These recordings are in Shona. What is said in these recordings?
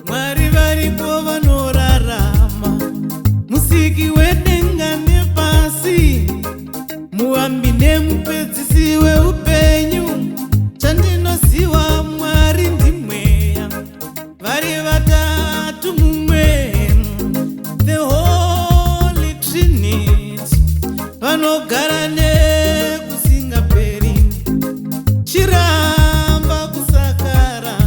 Mwari varipo vanorarama, musiki wedenga nepasi, muambi nemupedzisi weupenyu. Chandinoziva Mwari ndimweya, vari vatatu mumwemu, the Holy Trinity, vanogara nekusingaperi. Chiramba kusakara,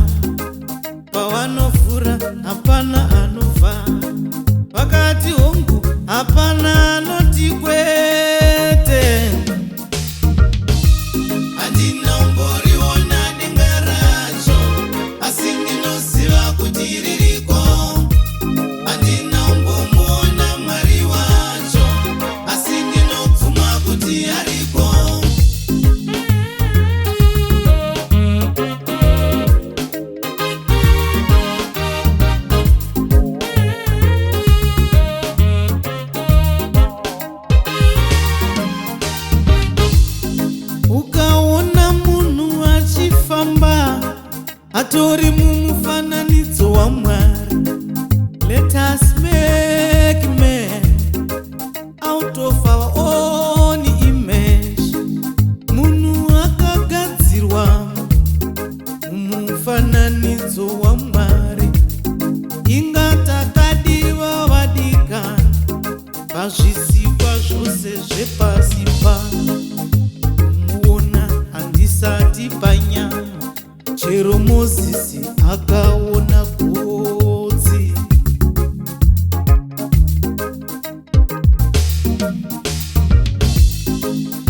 pavanofura hapana anova, vakati hongu hapana anoti kwete. Handinomboriona denga racho, asi ndinoziva kuti ririko. Handinombomuona Mwari wacho, asi ndinobvuma kuti ariko. Ukaona munhu achifamba atori mumufananidzo waMwari, let us make man out of our own image. Munhu akagadzirwa mumufananidzo waMwari, inga takadiwa vadika pazvisikwa zvose zvepasi pano. Muona handisati panyama, chero Mozisi akaona gotsi.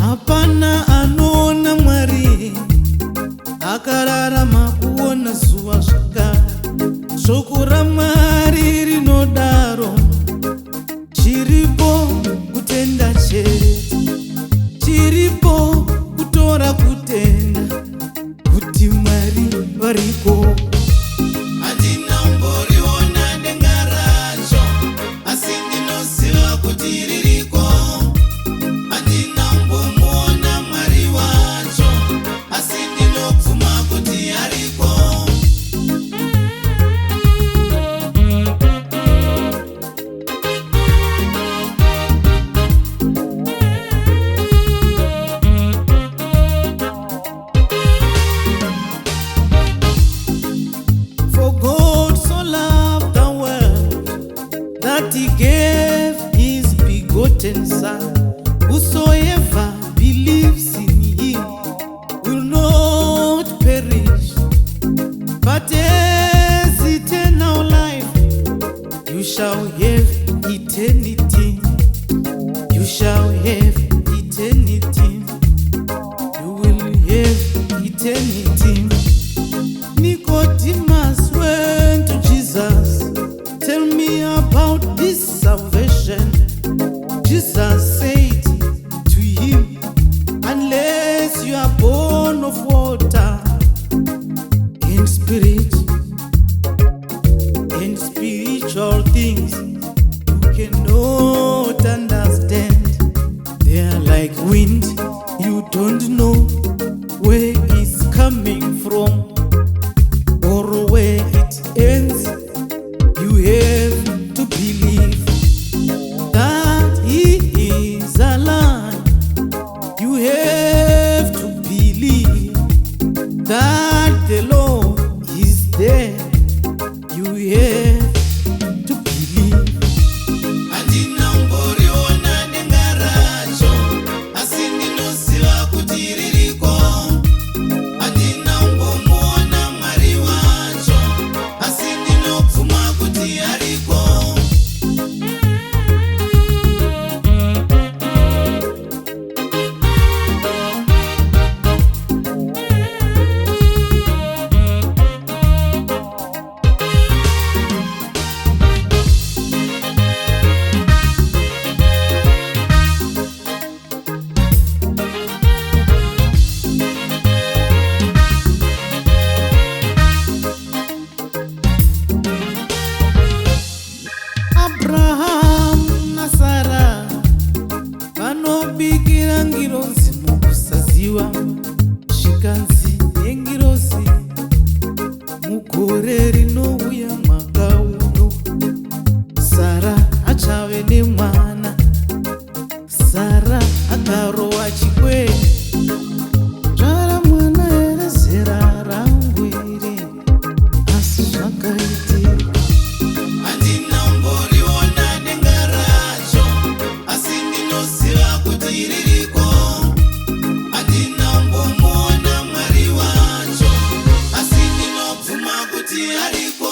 Hapana anoona Mwari akararama kuona zuva zvakare. Shoko raMwari rinodaro, chiripo kutenda chete, chiripo kutora kutenda kuti Mwari variko. Handinomboriona denga racho, asi ndinoziva kuti ririko. Handinombomuona Mwari wacho, asi ndinobvuma kuti ariko. For God so loved the world that he gave his begotten Son. Whosoever believes in him will not perish, but has eternal life. You shall have eternity. You shall have eternity. You will have eternity. Nicodemus went to Jesus, tell me about this salvation. Jesus said to him, unless you are born of water and spirit and spiritual things, you cannot understand. They are like wind, you don't know where it's coming from or where it ends. You have to believe that he is alive. You have to believe that the Lord is there. You have to believe. Handinomboriona denga racho, asi ndinoziva Abraham naSara vanobikira ngirozi mukusaziva zvikanzi nengirozi mugore rinouya mwaka uno Sara achave nemwana. Sara akarowa chikwere zvara mwana here zera rangu iri asi zvakaitika handina umboriona denga racho asi ndinoziva kuti ririko handina umbomuona Mwari wacho asi ndinobvuma kuti ariko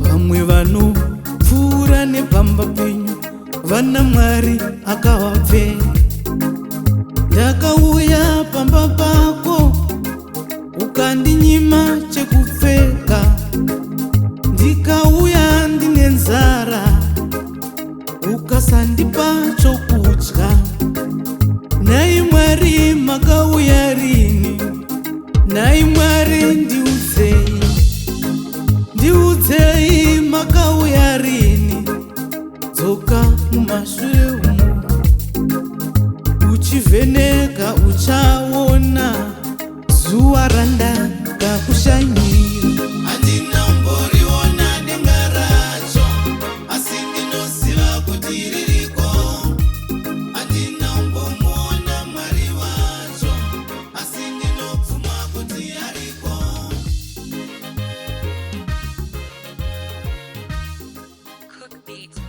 vamwe vanopfuura nepamba penyu vana Mwari akavapfenya. Ndakauya pamba pako ukandinyima chekupfeka, ndikauya ndine nzara ukasandipa chokudya. Nhai Mwari makauya rini? Nhai Mwari ndiudzei, ndiudzei makauya rini? Dzoka mumashure umo uchivheneka uchaona zuva randakakushanyira. handina umboriona denga racho asi ndinoziva kuti ririko handina umbomuona Mwari wacho asi ndinobvuma kuti ariko Cook Beats.